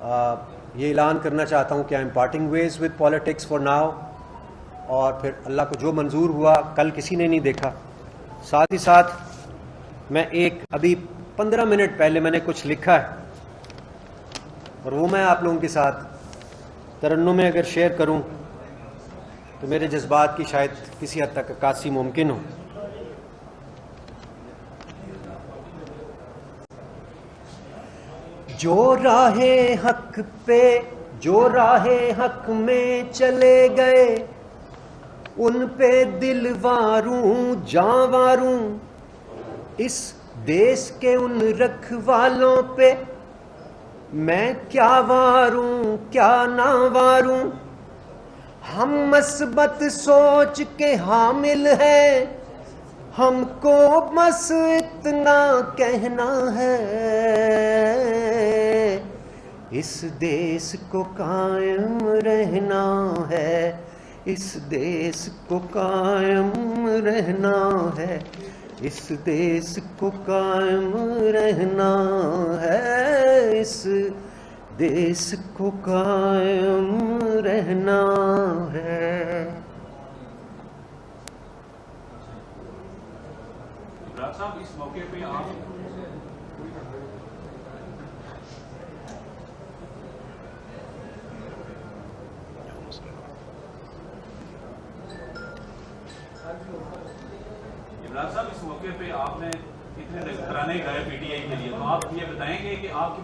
ये ऐलान करना चाहता हूँ कि I am parting ways with politics for now, और फिर अल्लाह को जो मंजूर हुआ कल किसी ने नहीं देखा। साथ ही साथ मैं अभी 15 मिनट पहले मैंने कुछ लिखा है और वो मैं आप लोगों के साथ तरन्नुम में अगर शेयर करूं तो मेरे जज्बात की शायद किसी हद तक अक्कासी मुमकिन हो। जो राहे हक में चले गए, उन पे दिल वारूं जां वारूं, इस देश के उन रखवालों पे मैं क्या वारूं क्या ना वारूं। हम मस्बत सोच के हामिल हैं, हमको बस इतना कहना है, इस देश को कायम रहना है, इस देश को कायम रहना है, इस देश को कायम रहना है, इस देश को कायम रहना है। साहब, इस मौके पे आप इमरान साहब, इस मौके पे आपने इतने नजराने गए पीटीआई के लिए, तो आप ये बताएंगे कि आपकी